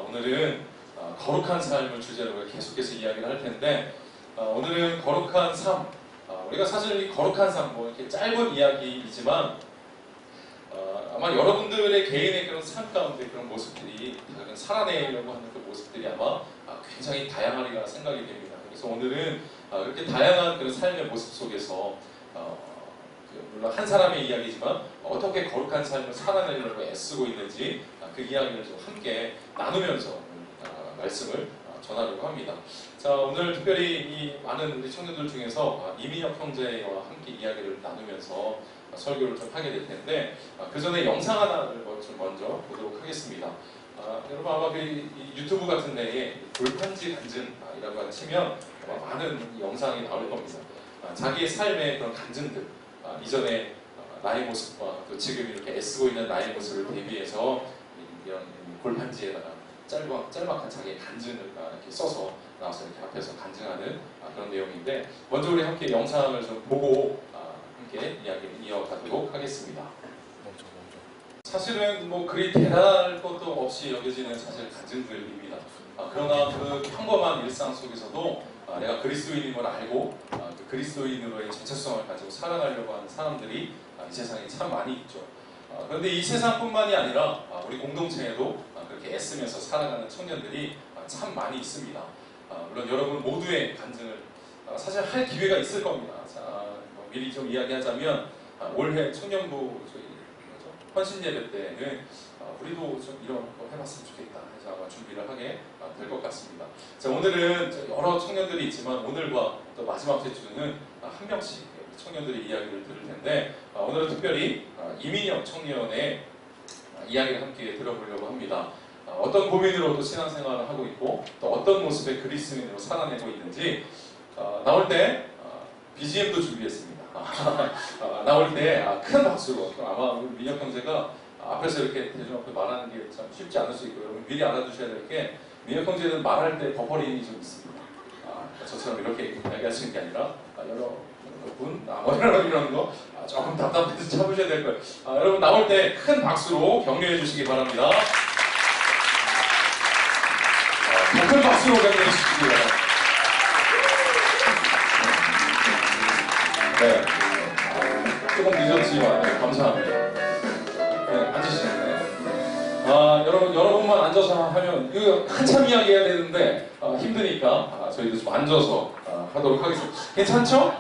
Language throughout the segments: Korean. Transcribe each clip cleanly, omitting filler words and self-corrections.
오늘은 거룩한 삶을 주제로 계속해서 이야기를 할 텐데 오늘은 거룩한 삶, 우리가 사실 이 거룩한 삶, 뭐 이렇게 짧은 이야기이지만 아마 여러분들의 개인의 그런 삶 가운데 그런 모습들이 살아내려고 하는 그 모습들이 아마 굉장히 다양하리라 생각이 됩니다. 그래서 오늘은 그렇게 다양한 그런 삶의 모습 속에서 물론 한 사람의 이야기지만 어떻게 거룩한 삶을 살아내려고 애쓰고 있는지 그 이야기를 좀 함께 나누면서 말씀을 전하려고 합니다. 자, 오늘 특별히 이 많은 우리 청년들 중에서 이민혁 형제와 함께 이야기를 나누면서 설교를 좀 하게 될 텐데 그 전에 영상 하나를 좀 먼저 보도록 하겠습니다. 여러분 아마 그 유튜브 같은 데에 골판지 간증이라고 치면 아마 많은 영상이 나올 겁니다. 자기의 삶의 그런 간증들, 이전에 나의 모습과 또 지금 이렇게 애쓰고 있는 나의 모습을 대비해서 이런 골판지에다가 짤막한 자기의 간증을 이렇게 써서 나와서 이렇게 앞에서 간증하는 그런 내용인데 먼저 우리 함께 영상을 좀 보고 함께 이야기를 이어가도록 하겠습니다. 사실은 뭐 그리 대단할 것도 없이 여겨지는 사실 간증들입니다. 그러나 그 평범한 일상 속에서도 내가 그리스도인인 걸 알고 그 그리스도인으로의 정체성을 가지고 살아가려고 하는 사람들이 이 세상에 참 많이 있죠. 그런데 이 세상뿐만이 아니라 우리 공동체에도 그렇게 애쓰면서 살아가는 청년들이 참 많이 있습니다. 물론 여러분 모두의 간증을 사실 할 기회가 있을 겁니다. 자, 미리 좀 이야기하자면 올해 청년부 헌신 예배 때는 우리도 좀 이런 거 해봤으면 좋겠다 해서 아마 준비를 하게 될 것 같습니다. 자, 오늘은 여러 청년들이 있지만 오늘과 또 마지막 주는 한 명씩 청년들의 이야기를 들을 텐데 오늘은 특별히 이민혁 청년의 이야기를 함께 들어보려고 합니다. 어떤 고민으로 또 신앙생활을 하고 있고 또 어떤 모습의 그리스도인으로 살아내고 있는지 나올 때 BGM도 준비했습니다. 나올 때 큰 박수로 아마 우리 민혁 형제가 앞에서 이렇게 대중 앞에 말하는 게 참 쉽지 않을 수 있고 여러분 미리 알아두셔야 될 게 민혁 형제는 말할 때 버퍼링이 좀 있습니다. 저처럼 이렇게 이야기할 수 있는 게 아니라 여러분 이런 거 조금 답답해서 참으셔야 될 거예요. 여러분 나올 때 큰 박수로 격려해 주시기 바랍니다. 더 큰 박수로 격려해 주시기 바랍니다. 네. 조금 늦었지만 네, 감사합니다. 네, 앉으시죠. 여러분만 앉아서 하면 이거 한참 이야기해야 되는데 힘드니까 저희도 좀 앉아서 하도록 하겠습니다. 괜찮죠?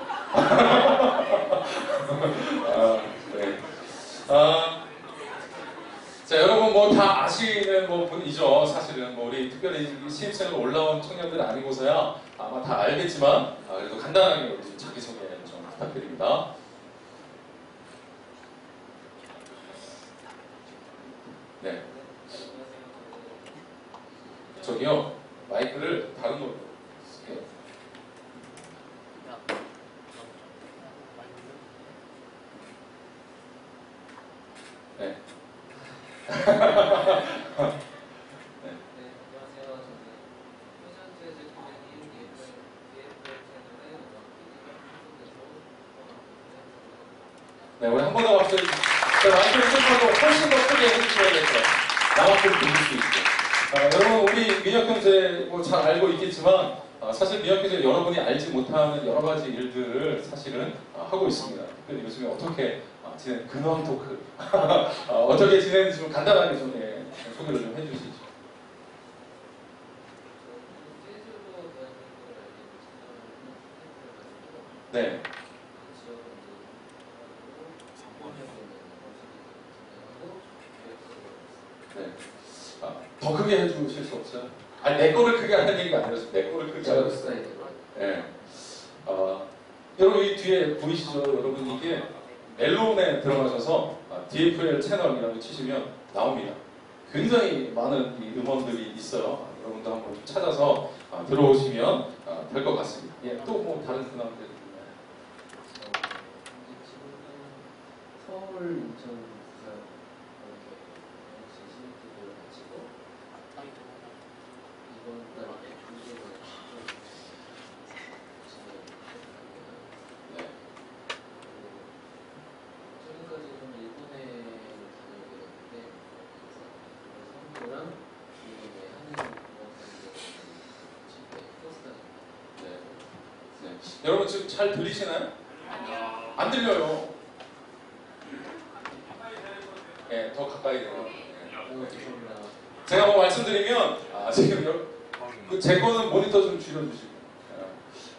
네. 자, 여러분 뭐 다 아시는 분이죠. 사실은 뭐 우리 특별히 신입생으로 올라온 청년들 아니고서야 아마 다 알겠지만 그래도 간단하게 우리 자기소개 좀 부탁드립니다. 네. 저기요, 마이크를 다른 걸로 쓸게요. 네. 네, 우리 한 번 더 박수 해주세요. 마이크를 끄고 훨씬 더 크게 해주셔야겠어요. 나만큼 들릴 수 있게. 여러분, 우리 민혁 형제 잘 알고 있겠지만 사실 민혁 형제 여러분이 알지 못하는 여러 가지 일들을 사실은 하고 있습니다. 특별히 요즘에 어떻게 지낸 근황 토크 어떻게 지내는지 좀 간단하게 좀 소개를 좀 해주시죠. 네. 네. 더 크게 해주실 수 없어요? 아니, 내 거를 크게 하는 얘기가 아니라서 내 거를 크게 하는 거예요. 네. 여러분 이 뒤에 보이시죠? 여러분 이게 멜론에 들어가셔서 DFL 채널이라고 치시면 나옵니다. 굉장히 많은 음원들이 있어요. 여러분도 한번 좀 찾아서 들어오시면 될 것 같습니다. 예, 또 뭐 다른 근황들 있나요? 서울, 인천, 부산 이렇게 시민들을 마치고 이번 달에 중심을 네. 최근까지는 일본에 다녀오게 됐는데 선교랑 미국에 하는 여러분 지금 잘 들리시나요? 안 들려요. 네, 더 가까이 대요. 죄송합니다. 제가 뭐 말씀드리면 지금 제 거는 모니터 좀 줄여주시고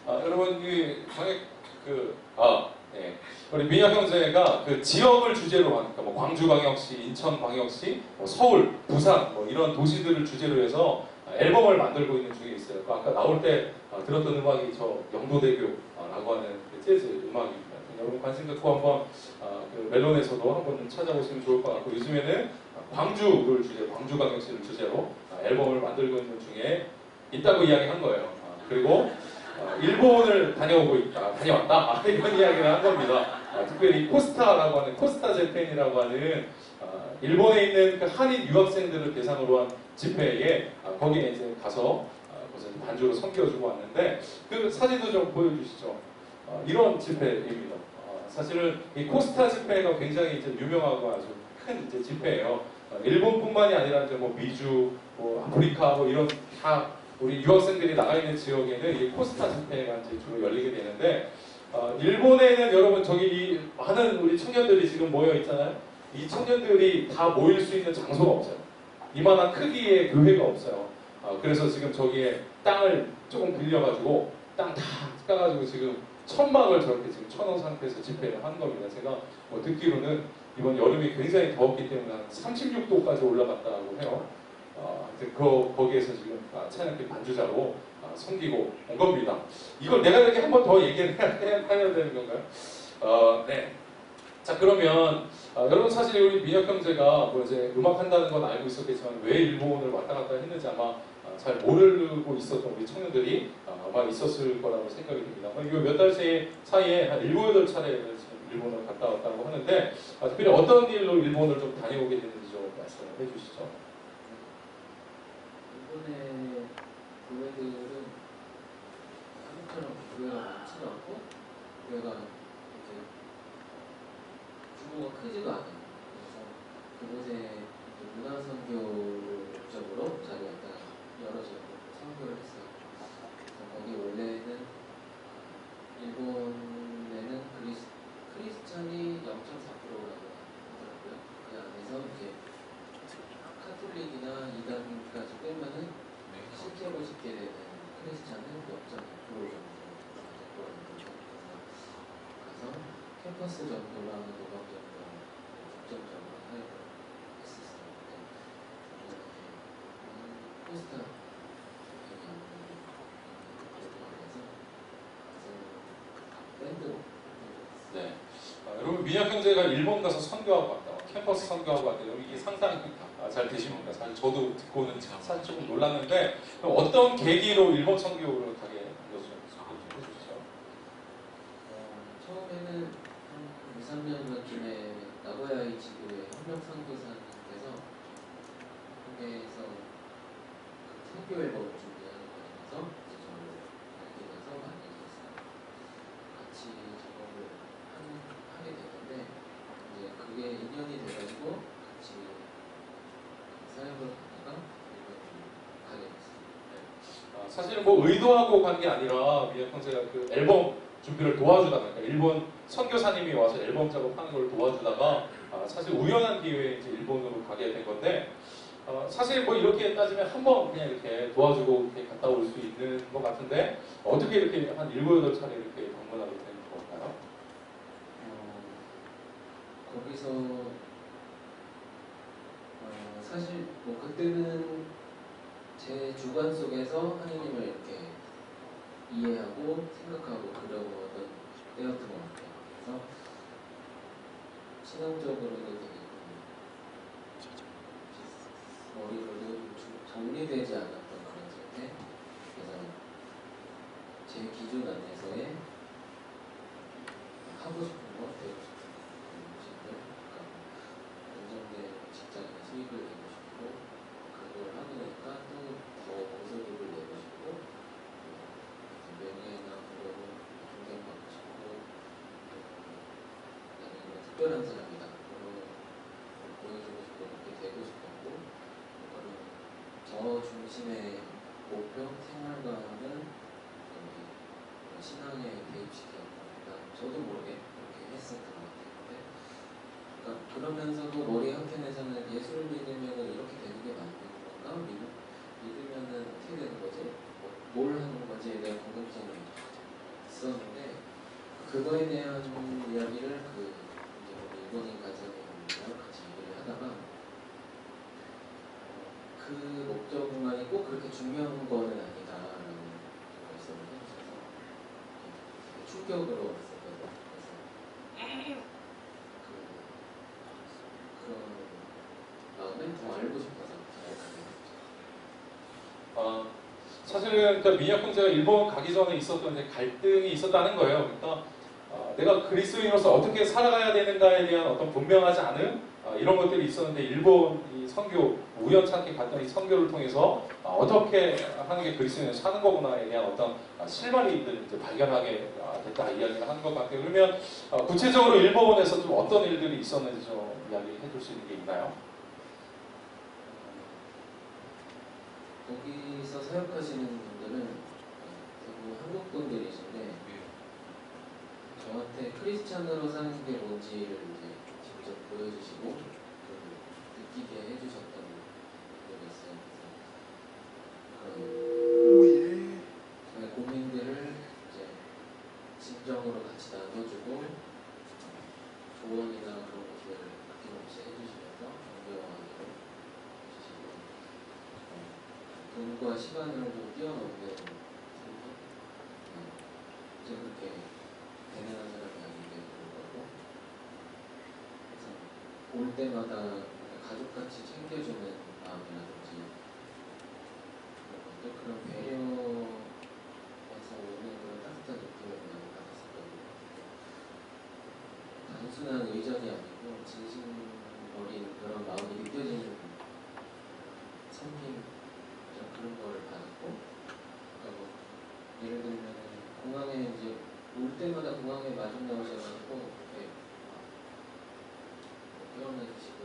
여러분 이 광역 네. 우리 민혁 형제가 그 지역을 주제로 하니까 뭐 광주광역시, 인천광역시, 뭐 서울, 부산 뭐 이런 도시들을 주제로 해서 앨범을 만들고 있는 중에 있어요. 아까 나올 때 들었던 음악이 저 영도대교라고 하는 그 재즈 음악입니다. 여러분 관심 갖고 한번 그 멜론에서도 한번 찾아보시면 좋을 것 같고 요즘에는 광주를 주제로, 광주광역시를 주제로 앨범을 만들고 있는 중에 있다고 이야기한 거예요. 그리고 일본을 다녀왔다 이런 이야기를 한 겁니다. 특별히 코스타라고 하는 코스타 재팬이라고 하는 일본에 있는 그 한인 유학생들을 대상으로 한 집회에 거기에 이제 가서 반주로 섬겨주고 왔는데 그 사진도 좀 보여주시죠. 이런 집회입니다. 사실은 이 코스타 집회가 굉장히 이제 유명하고 아주 큰 이제 집회예요. 일본뿐만이 아니라 이제 뭐 미주, 뭐 아프리카 뭐 이런 다 우리 유학생들이 나가 있는 지역에는 이 코스타 집회가 이제 주로 열리게 되는데 일본에는 여러분 저기 이 많은 우리 청년들이 지금 모여 있잖아요. 이 청년들이 다 모일 수 있는 장소가 없어요. 이만한 크기의 교회가 없어요. 그래서 지금 저기에 땅을 조금 빌려가지고 땅 다 까가지고 지금 천막을 저렇게 지금 쳐놓은 상태에서 집회를 하는 겁니다. 제가 뭐 듣기로는 이번 여름이 굉장히 더웠기 때문에 한 36도까지 올라갔다고 해요. 거기에서 지금 찬양팀 반주자로 섬기고 온 겁니다. 이걸 내가 이렇게 한 번 더 얘기를 해야 되는 건가요? 네. 자 그러면 여러분 사실 우리 민혁 형제가 뭐 이제 음악 한다는 건 알고 있었겠지만 왜 일본을 왔다 갔다 했는지 아마 잘 모르고 있었던 우리 청년들이 아마 있었을 거라고 생각이 듭니다. 이거 몇 달 사이에 한 7, 8차례 일본을 갔다 왔다고 하는데 특별히 어떤 일로 일본을 좀 다녀오게 됐는지 좀 말씀을 해주시죠. 일본의 교회들은 한국처럼 교회가 많지는 않고 교회가 이제 규모가 크지도 않아요. 그래서 그곳에 문화선교를 목적으로 자기가 여러 지역을 선교를 했어요. 그래서 거기 원래는 일본에는 크리스찬이 0.4%라고 하더라고요. 그 안에서 이제 카톨릭이나 이단까지 빼면은 실제로 쉽게 되는 크리스찬은 0.2% 정도 되는 거죠. 그래서 캠퍼스 정도랑 노방 정도 중점적으로 사용을 했었어요. 포스터 밴드로. 네. 여러분 민혁 형제가 일본 가서 선교하고 왔다. 캠퍼스 선교하고 왔다. 이게 상상이 잘 되십니까? 사실 저도 듣고는 사실 조금 놀랐는데 그럼 어떤 계기로 일본 선교를 가게 해주시죠? 처음에는 한 2, 3년 전쯤에 나고야의 지구의 협력 선교사님께서 한국에서 그 선교 앨범을 준비하는 과정에서 이제 저를 알게 돼서 만나게 됐어요. 같이 작업을 하게 됐는데 이제 그게 인연이 돼가지고 같이 사역을 하다가 일본으로 가게 됐어요. 사실 뭐 의도하고 간 게 아니라 민혁 형제가 그 앨범 준비를 도와주다가 그러니까 일본 선교사님이 와서 앨범 작업하는 걸 도와주다가 사실 우연한 기회에 이제 일본으로 가게 된 건데 사실 뭐 이렇게 따지면 한 번 그냥 이렇게 도와주고 이렇게 갔다 올 수 있는 것 같은데 어떻게 이렇게 한 7, 8차례 이렇게 방문하게 된 건가요? 거기서 사실 뭐 그때는 제 주관 속에서 하느님을 이렇게 이해하고 생각하고 그려보던 때였던 것 같아요. 그래서 신앙적으로도 되게 머리로도 정리되지 않았던 그런 상태. 그래서 제 기준 안에서의 하고 싶은 거, 배우고 싶은 것들, 그러니까 안정된 직장의 수익을 내고 싶고 그걸 하고 나니까 또 더 고소득을 내고 싶고 명예나 부러움 존경받고 싶고 나는 이런 특별한 사람이다. 보여주고 싶고 그렇게 되고 싶었고 그거는 저 중심의 목표, 생활관은 신앙에 대입시켰다. 저도 모르게 그렇게 했었던 것 같아요. 근데 그러니까 그러면서도 머리 한켠에서는 예수를 믿으면 이렇게 되는 게 맞는 건가? 믿으면은 어떻게 되는 거지? 뭘 하는 거지에 대한 궁금증이 있었는데 그거에 대한 이야기를 이제 우리 일본인 간사님이랑 같이 얘기를 하다가 그 목적만이 꼭 그렇게 중요한 거는 아니다라는 말씀을 해주셔서 충격으로 왔었거든요. 그래서 그런 마음을 더 알고 싶어서 사실은 그러니까 민혁 형제가 일본 가기 전에 있었던 이제 갈등이 있었다는 거예요. 그러니까 내가 그리스도인으로서 어떻게 살아가야 되는가에 대한 어떤 분명하지 않은 이런 것들이 있었는데 일본 이 선교 우연찮게 갔던 이 선교를 통해서 어떻게 하는 게 그리스도인을 사는 거구나에 대한 어떤 실마리들을 이제 발견하게 됐다 이야기를 하는 것 같아요. 그러면 구체적으로 일본에서 좀 어떤 일들이 있었는지 좀 이야기해 줄 수 있는 게 있나요? 거기서 사역하시는 분들은 대부분 한국 분들이신데 저한테 크리스찬으로 사는 게 뭔지를 이제 직접 보여주시고 느끼게 해주셨던 분들이 있어요. 저의 고민들을 이제 진정으로 같이 나눠주고 조언이나 그런 것들을 아낌없이 해주시면서 격려하기로 해주시고 돈과 시간을 좀 뛰어넘는 삶 이제 그렇게 대단한 사람이 아닌데 불구하고 그래서 올 때마다 가족같이 챙겨주는 마음이라든지 그런 것들 그런 배려에서 오는 그런 따뜻한 느낌을 많이 받았었거든요. 단순한 의전이 아니고 진심 어린 그런 마음이 느껴지는 섬김 그런 거를 받았고 그러니까 뭐 예를 들면 공항에 이제 올 때마다 공항에 마중 나오셔가지고 이렇게 회원해 주시고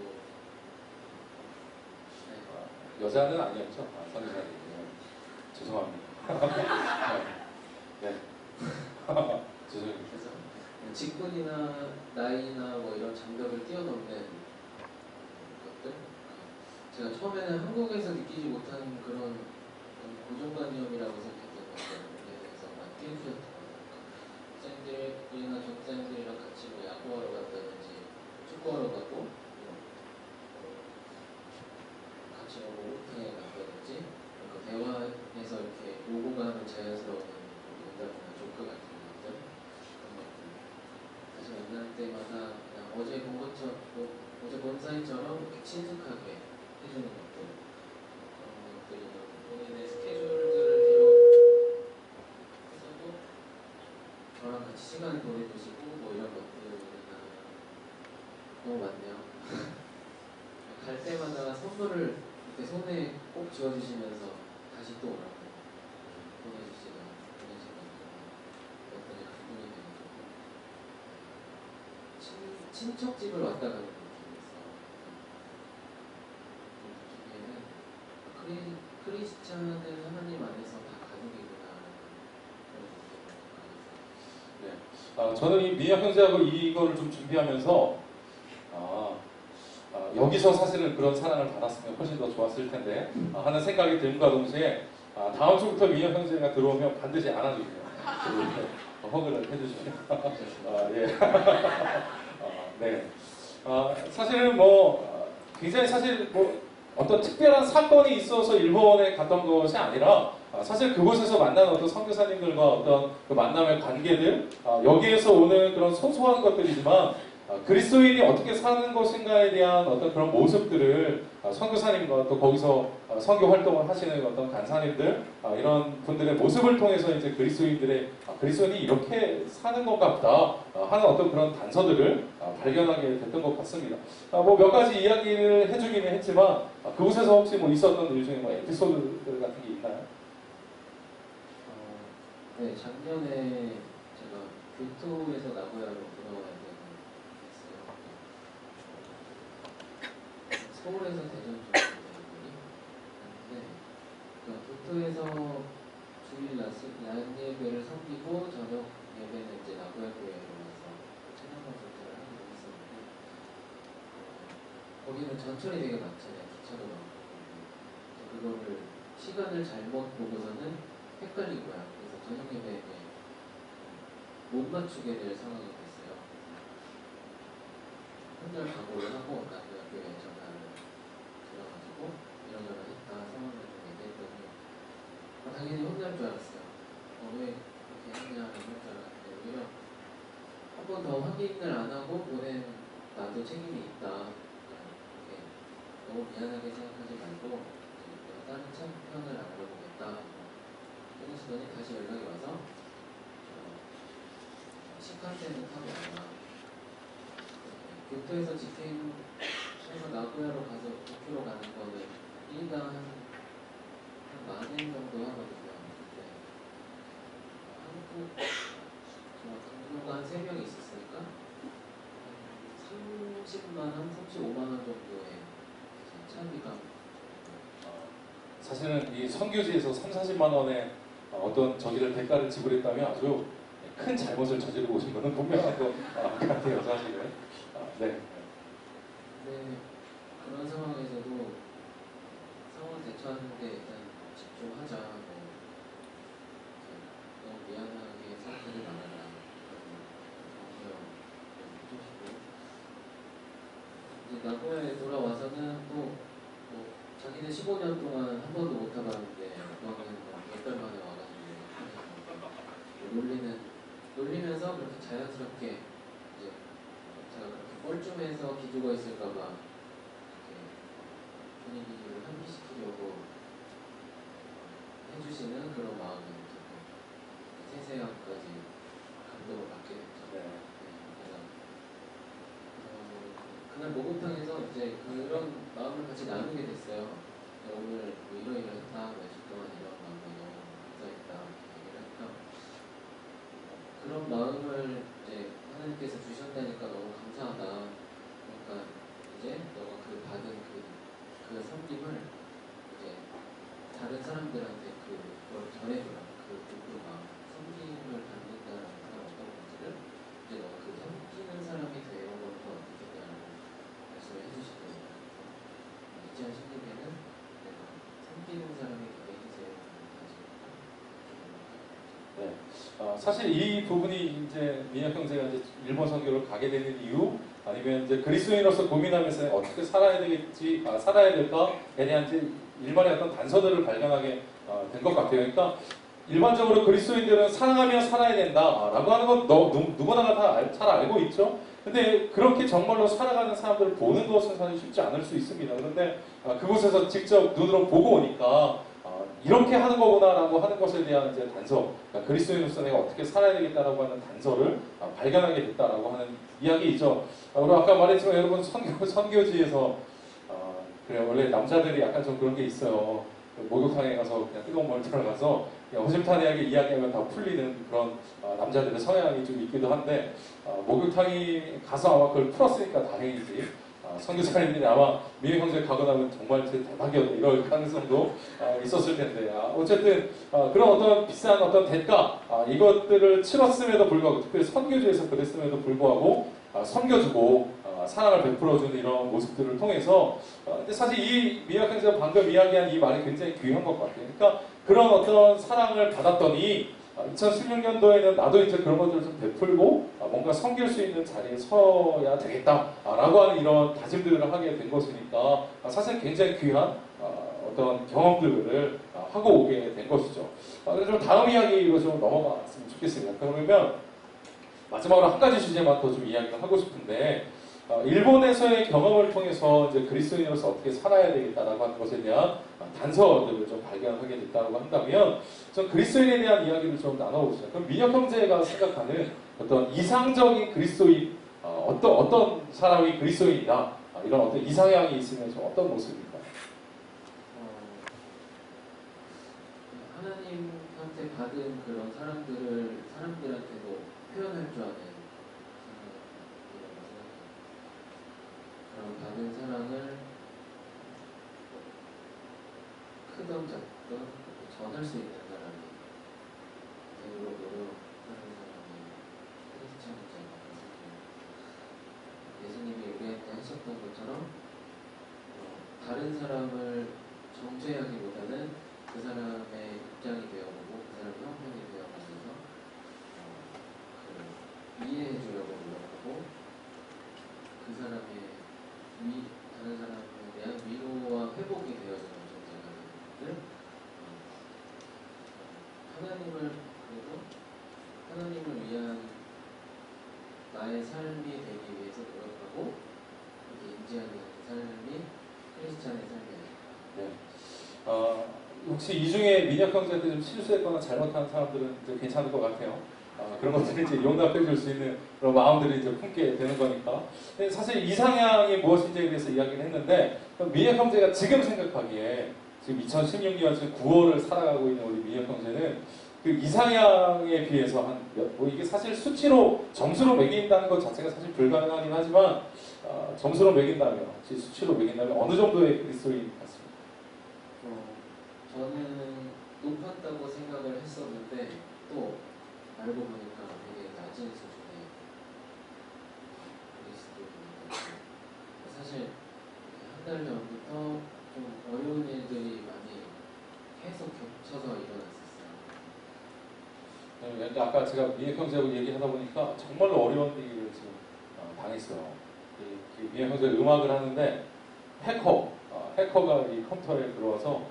여자는 아니었죠? 선생님 죄송합니다. 네. 죄송해요. 그래서 직분이나 나이나 뭐 이런 장벽을 뛰어넘는 것들 제가 처음에는 한국에서 느끼지 못한 그런 고정관념이라고 생각했던 것들에 대해서 많이 해주셨던 것 같아요. 학생들이나 전생들이랑 같이 뭐 야구하러 간다든지 축구하러 가고 같이 뭐 목욕탕에 간다든지 대화에서 이렇게 오고가 하는 자연스러운 농담이나 조크 같은 것들 그런 것들 다시 만날 때마다 그냥 어제 본 것처럼 어제 본 사이처럼 이렇게 친숙하게 해주는 것들 그런 것들이나 본인의 스케줄들을 비롯해서도 저랑 같이 시간을 보내주시고 뭐 이런 것들이나 너무 많네요. 갈 때마다 선물을 이렇게 손에 꼭 쥐어주시면서 다시 또 오라고 보내주시는 어떤 기분이 되는 친척집을 왔다 가는 느낌이었어요. 느끼기에는 크리스찬은 하나님 안에서 다 가족이구나 그런 느낌을 받았어요. 네. 저는 이 민혁 형제하고 이거를 좀 준비하면서 여기서 사실은 그런 사랑을 받았으면 훨씬 더 좋았을 텐데 하는 생각이 듦과 동시에 다음 주부터 민혁 형제가 들어오면 반드시 안아주세요. 허그를 해주시면 예. 네. 사실은 뭐 굉장히 사실 뭐 어떤 특별한 사건이 있어서 일본에 갔던 것이 아니라 사실 그곳에서 만난 어떤 선교사님들과 어떤 그 만남의 관계들 여기에서 오는 그런 소소한 것들이지만 그리스도인이 어떻게 사는 것인가에 대한 어떤 그런 모습들을 선교사님과 또 거기서 선교 활동을 하시는 어떤 간사님들 이런 분들의 모습을 통해서 이제 그리스도인이 이렇게 사는 건가 보다 하는 어떤 그런 단서들을 발견하게 됐던 것 같습니다. 뭐 몇 가지 이야기를 해주기는 했지만 그곳에서 혹시 뭐 있었던 일 중에 뭐 에피소드들 같은 게 있나요? 네, 작년에 제가 교토에서 나고야로 돌아와야 서울에서 대전 쪽으로 갔는데 교토에서 주일 낮에 야간 예배를 섬기고 저녁 예배는 이제 나고야 교회로 와서 찬양 콘서트를 하기로 했었는데 거기는 전철이 되게 많잖아요. 기차도 많고. 그거를 시간을 잘못 보고서는 헷갈린 거야. 그래서 저녁 예배에 못 맞추게 될 상황이 됐어요. 혼날 각오를 하고 나고야 교회에 전화를 드려가지고 이러저러 했다 상황을 좀 얘기했더니 당연히 혼날 줄 알았어요. 왜 그렇게 하냐 이럴 줄 알았는데 오히려 한 번 더 확인을 안 하고 보낸 나도 책임이 있다. 이렇게 너무 미안하게 생각하지 말고 내가 다른 편을 알아보겠다. 그러시더니 다시 연락이 와서 신칸센을 타고 와라. 교토에서 직행해서 나고야로 가서 도쿄로 가는 거는 일당 한 10,000엔 정도 하거든요. 근데 한국 강도가 한 3명이 있었으니까 한 30만원, 35만원 정도의 차비가 사실은 이 선교지에서 3, 40만 원의 어떤 저기를 대가를 지불했다면 아주 큰 잘못을 저지르고 오신 것은 분명한 것 같아요, 사실은. 네. 네, 그런 상황에서도 상황 대처하는데 일단 집중하자. 너무 미안하게 생각하지 말아라. 그런 해주시고 이제 나고야에 돌아와서는 또 자기는 15년 동안 한 번도 못 타봤는데 이번에는 몇 달 만에 와가지고 놀리면서 그렇게 자연스럽게 이제 제가 그렇게 뻘쭘해서 기죽어 있을까봐 이렇게 분위기를 환기시키려고 해주시는 그런 마음이 세세함까지 감동을 받게 됐죠. 네. 그래서 그날 목욕탕에서 이제 그런 마음을 같이 나누게 됐어요. 오늘 뭐 이러이러했다, 몇 주 동안 이런 마음이 너무 감사했다 얘기를 했다. 그런 마음을 이제 하나님께서 주셨다니까 너무 감사하다. 그러니까 이제 너가 받은 그 섬김을 이제 다른 사람들한테 그걸 전해줘라. 그 마음, 섬김을 받는다라는 건 어떤 건지를 이제 너가 섬기는 사람이 되어보는 건 어떻겠냐라고 말씀을 해주시거든요. 이제 하시기에는 내가 섬기는 사람이 되게 해주세요. 네. 사실 이 부분이 이제 민혁 형제가 이제 일본 선교를 가게 되는 이유, 아니면 이제 그리스도인으로서 고민하면서 어떻게 살아야 될까에 대한 이제 일반의 어떤 단서들을 발견하게 된 것 같아요. 그러니까 일반적으로 그리스도인들은 사랑하며 살아야 된다라고 하는 건 누구나 다 잘 알고 있죠. 근데 그렇게 정말로 살아가는 사람들을 보는 것은 사실 쉽지 않을 수 있습니다. 그런데 그곳에서 직접 눈으로 보고 오니까 이렇게 하는 거구나라고 하는 것에 대한 이제 단서, 그러니까 그리스도인으로서 내가 어떻게 살아야 되겠다라고 하는 단서를 발견하게 됐다라고 하는 이야기이죠. 우리 아까 말했지만 여러분 선교지에서 그래 원래 남자들이 약간 좀 그런 게 있어요. 목욕탕에 가서 그냥 뜨거운 물 들어가서 허심탄회하게 이야기하면 다 풀리는 그런 남자들의 성향이 좀 있기도 한데 목욕탕이 가서 아마 그걸 풀었으니까 다행이지. 선교사님들이 아마 미국 형제 가고 나면 정말 대박이었다 이럴 가능성도 있었을 텐데 어쨌든 그런 어떤 비싼 어떤 대가 이것들을 치렀음에도 불구하고 특별히 선교지에서 그랬음에도 불구하고 섬겨주고 사랑을 베풀어주는 이런 모습들을 통해서 근데 사실 이 미국 형제가 방금 이야기한 이 말이 굉장히 귀한 것 같아요. 그러니까 그런 어떤 사랑을 받았더니 2016년도에는 나도 이제 그런 것들을 좀 베풀고 뭔가 섬길 수 있는 자리에 서야 되겠다라고 하는 이런 다짐들을 하게 된 것이니까 사실 굉장히 귀한 어떤 경험들을 하고 오게 된 것이죠. 그래서 좀 다음 이야기로 좀 넘어갔으면 좋겠습니다. 그러면 마지막으로 한 가지 주제만 더 좀 이야기를 하고 싶은데 일본에서의 경험을 통해서 이제 그리스도인으로서 어떻게 살아야 되겠다라고 하는 것에 대한 단서들을 좀 발견하게 됐다고 한다면 전 그리스도인에 대한 이야기를 좀 나눠보시죠. 그럼 민혁 형제가 생각하는 어떤 이상적인 그리스도인 어떤 사람이 그리스도인이다 이런 어떤 이상향이 있으면 좀 어떤 모습입니까? 하나님한테 받은 그런 사람들한테도 표현할 줄 아는 그런 받은 사랑을 크던 작던 전할 수 있는 사람이 배우로 노력하는 사람이 크리스찬이잖아요. 예수님이 우리한테 하셨던 것처럼 다른 사람을 정죄하기보다는 그 사람의 입장이 되어보고 그 사람의 형편이 되어가면서 이해해 주려고 노력하고 그 사람의 다른 사람에 대한 위로와 회복이 되어주는 존재가 되는 것들, 하나님을 위한 나의 삶이 되기 위해서 노력하고 그렇게 인지하는 삶이 크리스찬의 삶이에요. 네. 혹시 이 중에 민혁 형제한테 좀 실수했거나 잘못한 사람들은 이제 괜찮을 것 같아요. 그런 것들을 이제 용납해 줄 수 있는 그런 마음들을 이제 품게 되는 거니까. 근데 사실 이상향이 무엇인지에 대해서 이야기를 했는데, 민혁 형제가 지금 생각하기에 지금 2016년 지금 9월을 살아가고 있는 우리 민혁 형제는 그 이상향에 비해서 뭐 이게 사실 수치로 점수로 매긴다는 것 자체가 사실 불가능하긴 하지만 점수로 매긴다면, 수치로 매긴다면 어느 정도의 그리스도인 같습니다. 저는 높았다고 생각을 했었는데 또 알고 보니까 되게 낮은 수준의 그리스도인이거든요. 사실 한 달 전부터 좀 어려운 일들이 많이 계속 겹쳐서 일어났었어요. 그러니까 아까 제가 민혁 형제하고 얘기하다 보니까 정말로 어려운 일을 지금 당했어요. 민혁 형제가 음악을 하는데 해커가 이 컴퓨터에 들어와서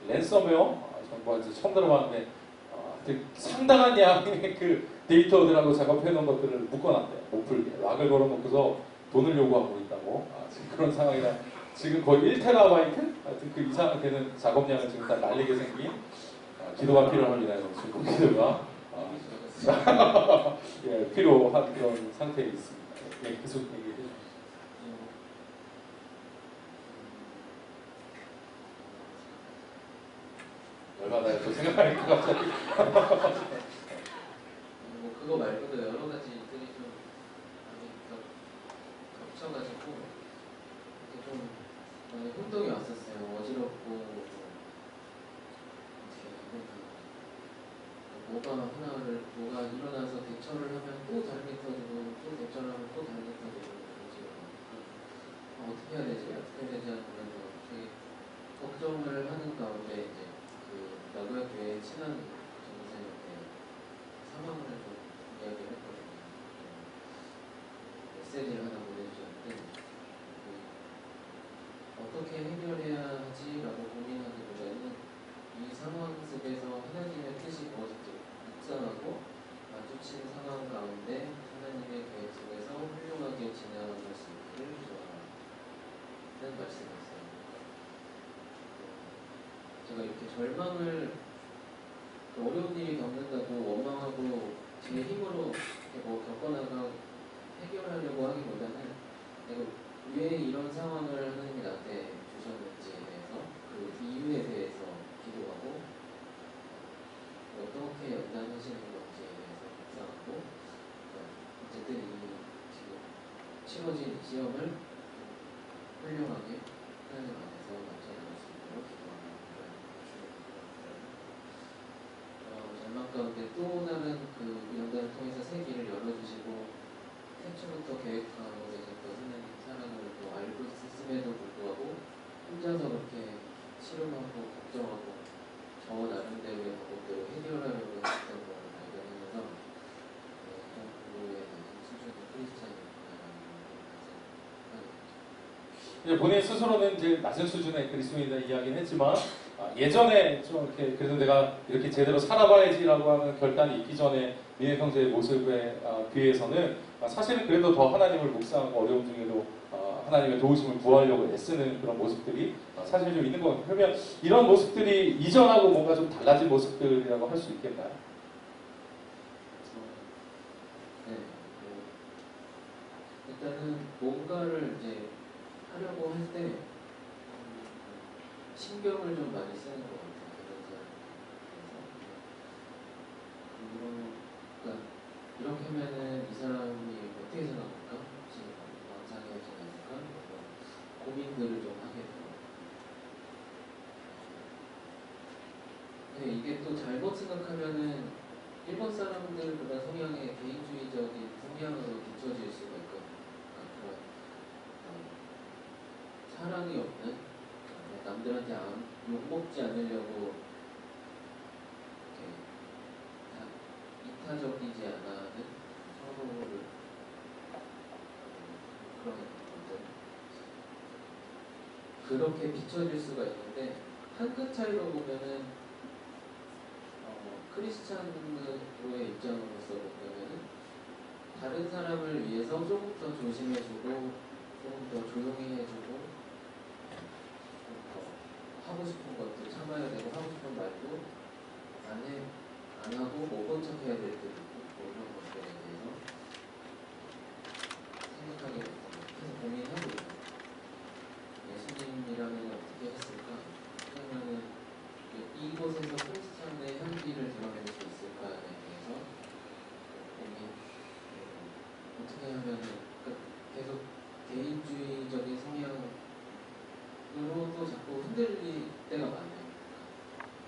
랜섬웨어, 정말 처음 들어봤는데 상당한 양의 그 데이터들하고 작업해 놓은 것들을 묶어놨대요. 못 풀게. 락을 걸어놓고서 돈을 요구하고 있다고. 지금 그런 상황이라 지금 거의 1테라바이트? 하여튼 그 이상 되는 작업량을 지금 다 날리게 생긴 기도가 필요합니다. 지금 기도가 예, 필요한 그런 상태에 있습니다. 예, 계속 얘기해 주시죠. 열받아요. 또 생각하니까 갑자기. 뭐 그거 말고도 여러 가지 일들이 좀 많이 겹쳐가지고 좀 많이 혼동이 왔었어요. 어지럽고 뭐가 일어나서 대처를 하면 또 다르게 터지고 또 대처를 하면 또 다르게 터지고 어떻게 해야 되지 하면서 되게 걱정을 하는 가운데 이제 그 나고야교회 친한 전도사님한테 상황을 좀 이야기를 했거든요. 메시지를 하나 보내주셨는데 어떻게 해결해야 하지라고 고민하기보다는 이 상황 속에서 하나님의 뜻이 무엇인지 묵상하고 마주친 상황 가운데 하나님의 계획 속에서 훌륭하게 지나갈 수 있기를 기도하라는 말씀이었어요. 제가 이렇게 절망을 어려운 일이 겪는다고 원망하고 제 힘으로 뭐 겪어나가 해결하려고 하기보다는 내가 왜 이런 상황을 하나님이 나한테 주셨는지에 대해서 그 이유에 대해서 기도하고 어떻게 연단하시는 건지에 대해서 묵상하고 어쨌든 이 지금 치러진 시험을 훌륭하게 하나님 안에서 마쳐나갈 수 있도록 기도하는 절망 가운데 또 다른 그 연단을 통해서 새 길을 열어주시고 태초부터 계획하고 계셨던 하나님 사랑을 또 알고 있음에도 불구하고 혼자서 그렇게 실험하고 걱정하고 저 나름대로의 방법대로 해결하려고 했던 걸 발견하면서 정부에 대한 수준의 크리스찬이구나라는 본인 스스로는 이제 낮은 수준의 그리스도인이다 이야기는 했지만 예전에 좀 이렇게 그래도 내가 이렇게 제대로 살아봐야지라고 하는 결단이 있기 전에 민혁 형제의 모습에 비해서는 사실은 그래도 더 하나님을 묵상하고 어려움 중에도 하나님의 도우심을 구하려고 애쓰는 그런 모습들이 사실 좀 있는 것 같아요. 그러면 이런 모습들이 이전하고 뭔가 좀 달라진 모습들이라고 할 수 있겠나요? 네, 일단은 뭔가를 이제 하려고 할 때 신경을 좀 많이 쓰는 것 같아요. 그러니까 이렇게 하면은 이 사람이 어떻게 생각할까? 지금 망상이 지나니까 고민들을 좀 하게 돼요. 근데 이게 또 잘못 생각하면은 일본 사람들 그런 성향의 개인주의적인 성향으로 비춰질 수가 있거든요. 그러니까 사랑이 없는 남들한테 욕먹지 않으려고 이렇게 이타적이지 않아 하는 서로를 그런 것들 그렇게 비춰질 수가 있는데 한 끗 차이로 보면은 크리스찬으로의 입장으로서 보면은 다른 사람을 위해서 조금 더 조심해주고 조금 더 조용히 해주고 좀 더 하고 싶은 것들 참아야 되고 하고 싶은 말도 안 하고 못 본 척 해야 될 때도 있고 뭐 이런 것들에 대해서 생각하게 됐습니다. 그래서 고민하고 있어요. 예수님이라면 어떻게 했을까? 그러면은 이곳에서 크리스찬의 향기를 드러낼 수 있을까에 대해서 고민 어떻게 하면은 계속 개인주의적인 성향으로도 자꾸 흔들릴 때가 많아요.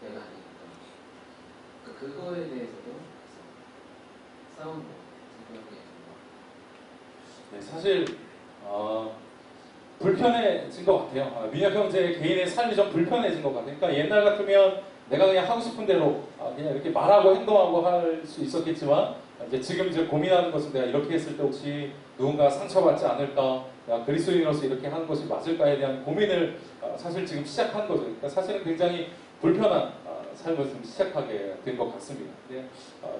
내가 아니니까. 그거에 대해서도 싸우는 거 생각이 네, 사실 불편해진 것 같아요. 민혁 형제 개인의 삶이 좀 불편해진 것 같아요. 그러니까 옛날 같으면 내가 그냥 하고 싶은 대로 그냥 이렇게 말하고 행동하고 할 수 있었겠지만 지금 고민하는 것은 내가 이렇게 했을 때 혹시 누군가 상처받지 않을까, 내가 그리스도인으로서 이렇게 하는 것이 맞을까에 대한 고민을 사실 지금 시작한 거죠. 그러니까 사실은 굉장히 불편한 삶을 좀 시작하게 된 것 같습니다. 네,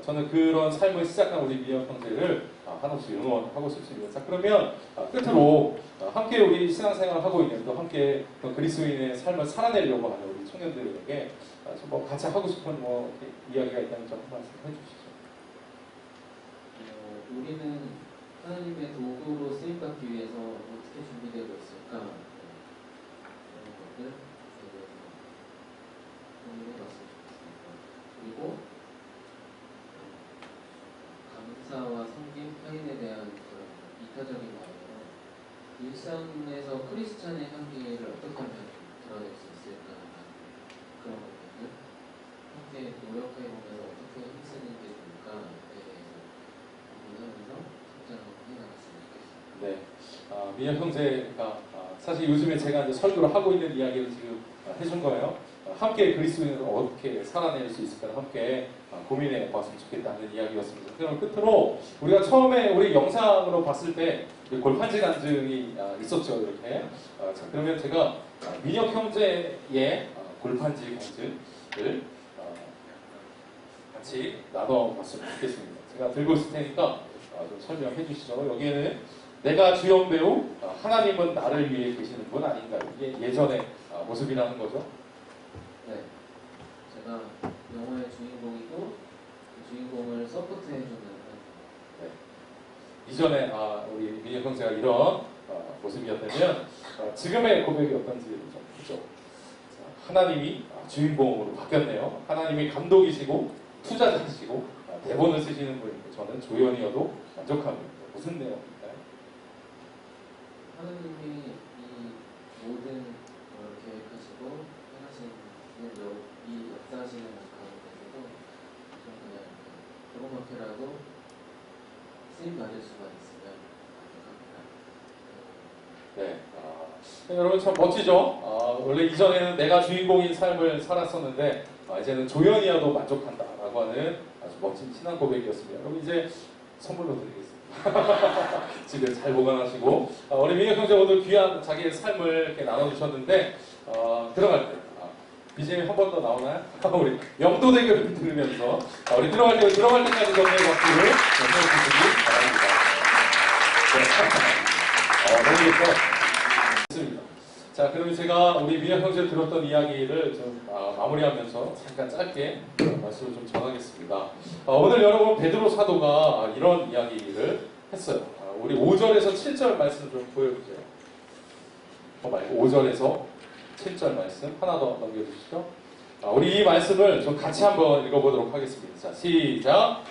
저는 그런 삶을 시작한 우리 민혁 형제를 한없이 응원하고 싶습니다. 자, 그러면 끝으로 함께 우리 신앙생활을 하고 있는 또 함께 그리스도인의 삶을 살아내려고 하는 우리 청년들에게 뭐 같이 하고 싶은 뭐 이야기가 있다면 좀 한 말씀 해주시죠. 우리는 하나님의 도구로 쓰임받기 위해서 어떻게 준비되고 있을까? 그런 것들 고민해봤으면 좋겠습니다. 그리고 감사와 섬김, 타인에 대한 그런 이타적인 마음으로 일상에서 크리스찬의 향기를 어떻게 하면 드러낼 수 있을까? 그런 것들 함께 노력해보면서 어떻게 힘쓰는 게 좋을까에 대해서 고민하면서 성장을 해나갔으면 좋겠습니다. 네, 민혁 형제가 사실 요즘에 제가 이제 설교를 하고 있는 이야기를 지금 해준 거예요. 함께 그리스도인으로 어떻게 살아낼 수 있을까 함께 고민해 봤으면 좋겠다는 이야기였습니다. 그럼 끝으로 우리가 처음에 우리 영상으로 봤을 때 골판지 간증이 있었죠. 이렇게. 자, 그러면 제가 민혁 형제의 골판지 간증을 같이 나눠봤으면 좋겠습니다. 제가 들고 있을 테니까 좀 설명해 주시죠. 여기에는 내가 주연 배우, 하나님은 나를 위해 계시는 분 아닌가. 이게 예전의 모습이라는 거죠. 네, 제가 영화의 주인공이고 그 주인공을 서포트해주는 네. 이전에 우리 민혁 형제가 이런 모습이었다면 지금의 고백이 어떤지를 좀 보죠. 하나님이 주인공으로 바뀌었네요. 하나님이 감독이시고 투자자시고 대본을 쓰시는 분인데 저는 조연이어도 만족합니다. 무슨 내용일까요? 하나님이 이 모든 걸 계획하시고 행하시는 이 역사하시는 가운데서도 좀 그냥 조그맣게라도 쓰임 받을 수만 있으면 만족합니다. 네, 여러분 참 멋지죠? 원래 이전에는 내가 주인공인 삶을 살았었는데 이제는 조연이어도 만족한다라고 하는 아주 멋진 신앙 고백이었습니다. 여러분 이제 선물로 드리겠습니다. 집에 잘 보관하시고 우리 민혁 형제 오늘 귀한 자기의 삶을 이렇게 나눠주셨는데 들어갈 때 BGM 한 번 더 나오나요? 우리 영도대교를 들으면서 우리 들어갈 때까지 정리의 박수를 해주시기 바랍니다. 너무 좋습니다. 자, 그러면 제가 우리 민혁 형제 들었던 이야기를 좀 마무리하면서 잠깐 짧게 말씀을 좀 전하겠습니다. 오늘 여러분 베드로 사도가 이런 이야기를 했어요. 우리 5절에서 7절 말씀 좀 보여주세요. 말고 5절에서 7절 말씀 하나 더 넘겨주시죠. 우리 이 말씀을 좀 같이 한번 읽어보도록 하겠습니다. 자, 시작.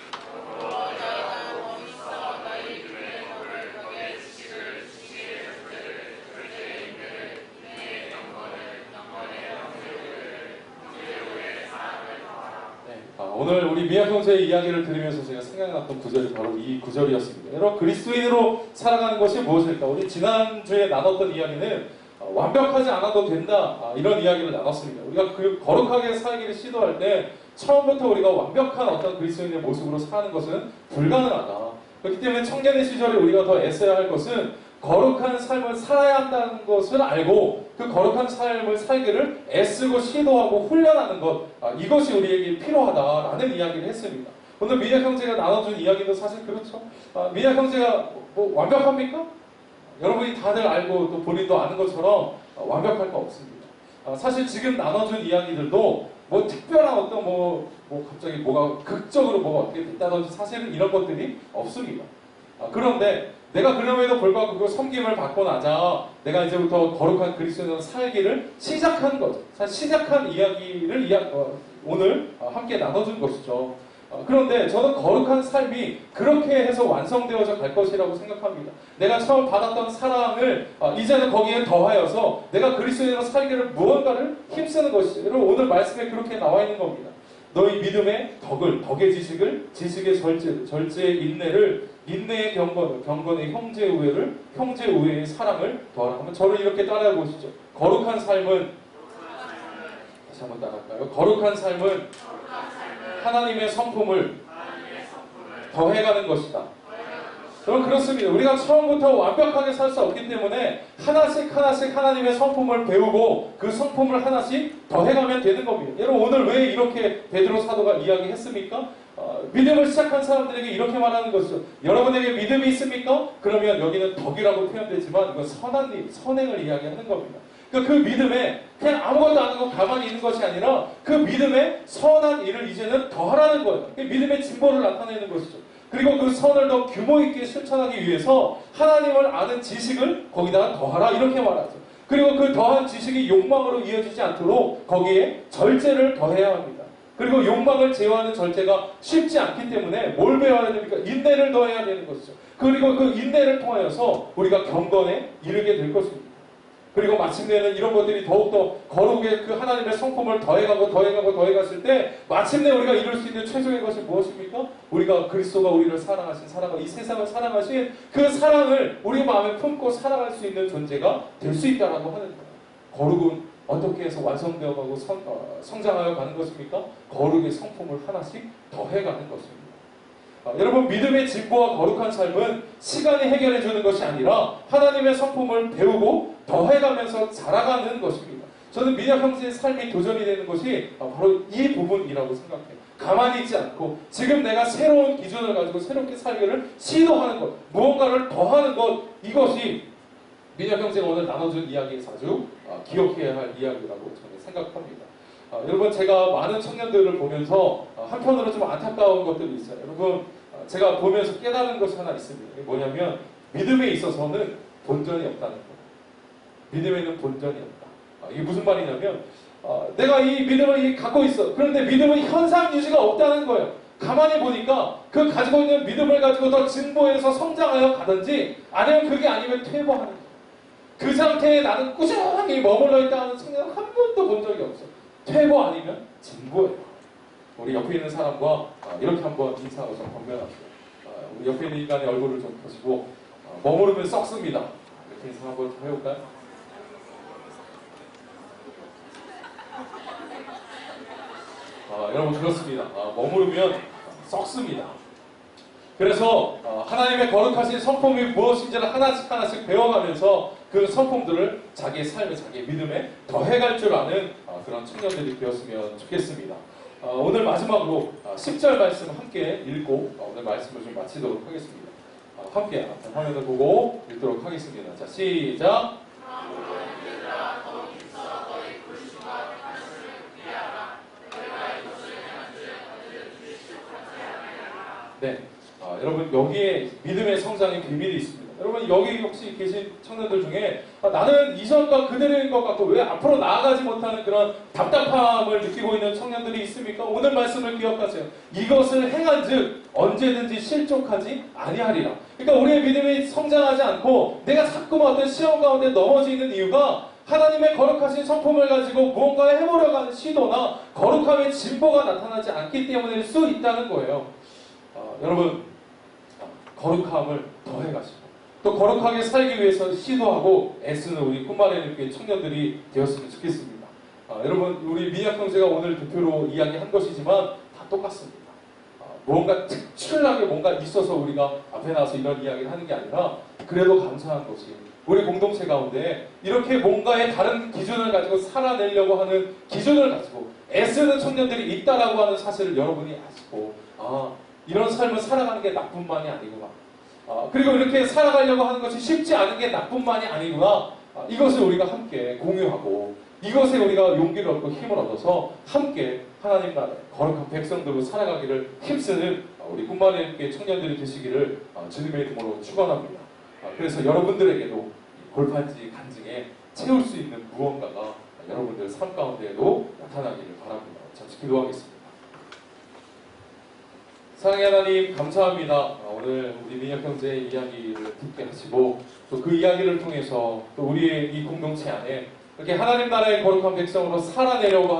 오늘 우리 미학 형제의 이야기를 들으면서 제가 생각났던 구절이 바로 이 구절이었습니다. 여러분, 그리스도인으로 살아가는 것이 무엇일까? 우리 지난주에 나눴던 이야기는 완벽하지 않아도 된다, 이런 이야기를 나눴습니다. 우리가 그 거룩하게 살기를 시도할 때 처음부터 우리가 완벽한 어떤 그리스도인의 모습으로 사는 것은 불가능하다. 그렇기 때문에 청년의 시절에 우리가 더 애써야 할 것은 거룩한 삶을 살아야 한다는 것을 알고 그 거룩한 삶을 살기를 애쓰고 시도하고 훈련하는 것, 이것이 우리에게 필요하다라는 이야기를 했습니다. 오늘 민혁 형제가 나눠준 이야기도 사실 그렇죠. 민혁 형제가 뭐 완벽합니까? 여러분이 다들 알고 또 본인도 아는 것처럼 완벽할 거 없습니다. 사실 지금 나눠준 이야기들도 뭐 특별한 어떤 갑자기 뭐가 극적으로 뭐가 어떻게 됐다든지 사실은 이런 것들이 없습니다. 그런데 내가 그럼에도 불구하고 그 섬김을 받고 나자 내가 이제부터 거룩한 그리스도인으로 살기를 시작한 거죠. 사실 시작한 이야기를 오늘 함께 나눠준 것이죠. 그런데 저는 거룩한 삶이 그렇게 해서 완성되어져 갈 것이라고 생각합니다. 내가 처음 받았던 사랑을 이제는 거기에 더하여서 내가 그리스도인으로 살기를 무언가를 힘쓰는 것이로 오늘 말씀에 그렇게 나와 있는 겁니다. 너희 믿음의 덕의 지식을, 지식의 절제의 인내를, 인내의 경건을, 경건의 형제 우애를, 형제 우애의 사랑을 더하라. 한번 저를 이렇게 따라해 보시죠. 거룩한 삶은, 다시 한번 따라할까요? 거룩한 삶은 하나님의 성품을 더해가는 것이다. 여러분, 그렇습니다. 우리가 처음부터 완벽하게 살 수 없기 때문에 하나씩 하나님의 성품을 배우고 그 성품을 하나씩 더해가면 되는 겁니다. 여러분, 오늘 왜 이렇게 베드로 사도가 이야기했습니까? 믿음을 시작한 사람들에게 이렇게 말하는 것이죠. 여러분에게 믿음이 있습니까? 그러면 여기는 덕이라고 표현되지만 이건 선한 일, 선행을 이야기하는 겁니다. 그러니까 그 믿음에 그냥 아무것도 안 하고 가만히 있는 것이 아니라 그 믿음에 선한 일을 이제는 더하라는 거예요. 믿음의 진보를 나타내는 것이죠. 그리고 그 선을 더 규모 있게 실천하기 위해서 하나님을 아는 지식을 거기다가 더하라, 이렇게 말하죠. 그리고 그 더한 지식이 욕망으로 이어지지 않도록 거기에 절제를 더해야 합니다. 그리고 욕망을 제어하는 절제가 쉽지 않기 때문에 뭘 배워야 됩니까? 인내를 더해야 되는 것이죠. 그리고 그 인내를 통하여서 우리가 경건에 이르게 될 것입니다. 그리고 마침내는 이런 것들이 더욱더 거룩의 그 하나님의 성품을 더해갔을 때 마침내 우리가 이룰 수 있는 최종의 것이 무엇입니까? 우리가 그리스도가 우리를 사랑하신, 이 세상을 사랑하신 그 사랑을 우리 마음에 품고 살아갈 수 있는 존재가 될 수 있다라고 하는 거예요. 거룩은 어떻게 해서 완성되어가고 성장하여 가는 것입니까? 거룩의 성품을 하나씩 더해가는 것입니다. 여러분, 믿음의 진보와 거룩한 삶은 시간이 해결해 주는 것이 아니라 하나님의 성품을 배우고 더해가면서 자라가는 것입니다. 저는 민혁 형제의 삶이 도전이 되는 것이 바로 이 부분이라고 생각해요. 가만히 있지 않고 지금 내가 새로운 기준을 가지고 새롭게 살기를 시도하는 것, 무언가를 더하는 것, 이것이 민혁 형제가 오늘 나눠준 이야기에서 아주 기억해야 할 이야기라고 저는 생각합니다. 여러분, 제가 많은 청년들을 보면서 한편으로 좀 안타까운 것들이 있어요. 여러분, 제가 보면서 깨달은 것이 하나 있습니다. 이게 뭐냐면 믿음에 있어서는 본전이 없다는 거예요. 믿음에는 본전이 없다. 이게 무슨 말이냐면 내가 이 믿음을 갖고 있어. 그런데 믿음은 현상 유지가 없다는 거예요. 가만히 보니까 그 가지고 있는 믿음을 가지고 더 진보해서 성장하여 가든지 아니면 그게 아니면 퇴보하는 거예요. 그 상태에 나는 꾸준히 머물러 있다는 청년은 한 번도 본 적이 없어. 퇴보 아니면 진보예요. 우리 옆에 있는 사람과 이렇게 한번 인사하고 좀 건면합시다. 우리 옆에 있는 인간의 얼굴을 좀 보시고 머무르면 썩습니다. 이렇게 인사 한번 해볼까요? 여러분, 그렇습니다. 머무르면 썩습니다. 그래서 하나님의 거룩하신 성품이 무엇인지를 하나씩 배워가면서 그 성품들을 자기의 삶에, 자기의 믿음에 더해갈 줄 아는 그런 청년들이 되었으면 좋겠습니다. 오늘 마지막으로 10절 말씀 함께 읽고 오늘 말씀을 좀 마치도록 하겠습니다. 함께 앞에 화면을 보고 읽도록 하겠습니다. 자, 시작! 네, 여러분, 여기에 믿음의 성장의 비밀이 있습니다. 여러분, 여기 혹시 계신 청년들 중에 나는 이전과 그대로인 것 같고 왜 앞으로 나아가지 못하는 그런 답답함을 느끼고 있는 청년들이 있습니까? 오늘 말씀을 기억하세요. 이것을 행한즉 언제든지 실족하지 아니하리라. 그러니까 우리의 믿음이 성장하지 않고 내가 자꾸만 어떤 시험 가운데 넘어지는 이유가 하나님의 거룩하신 성품을 가지고 무언가를 해보려고 하는 시도나 거룩함의 진보가 나타나지 않기 때문일 수 있다는 거예요. 여러분, 거룩함을 더해가시고 또 거룩하게 살기 위해서 시도하고 애쓰는 우리 꿈마련의 교회 청년들이 되었으면 좋겠습니다. 여러분, 우리 민약형제가 오늘 대표로 이야기한 것이지만 다 똑같습니다. 뭔가 특출나게 뭔가 있어서 우리가 앞에 나와서 이런 이야기를 하는 게 아니라 그래도 감사한 것이 우리 공동체 가운데 이렇게 뭔가의 다른 기준을 가지고 살아내려고 하는 기준을 가지고 애쓰는 청년들이 있다라고 하는 사실을 여러분이 아시고 이런 삶을 살아가는 게 나뿐만이 아니구나. 그리고 이렇게 살아가려고 하는 것이 쉽지 않은 게 나뿐만이 아니구나. 이것을 우리가 함께 공유하고 이것에 우리가 용기를 얻고 힘을 얻어서 함께 하나님 나라의 거룩한 백성들로 살아가기를 힘쓰는 우리 꿈마련의 교회 청년들이 되시기를 주님의 이름으로 축원합니다. 그래서 여러분들에게도 골판지 간증에 채울 수 있는 무언가가 여러분들 삶 가운데에도 나타나기를 바랍니다. 잠시 기도하겠습니다. 사랑의 하나님, 감사합니다. 오늘 우리 민혁 형제의 이야기를 듣게 하시고 또 그 이야기를 통해서 또 우리의 이 공동체 안에 이렇게 하나님 나라의 거룩한 백성으로 살아내려고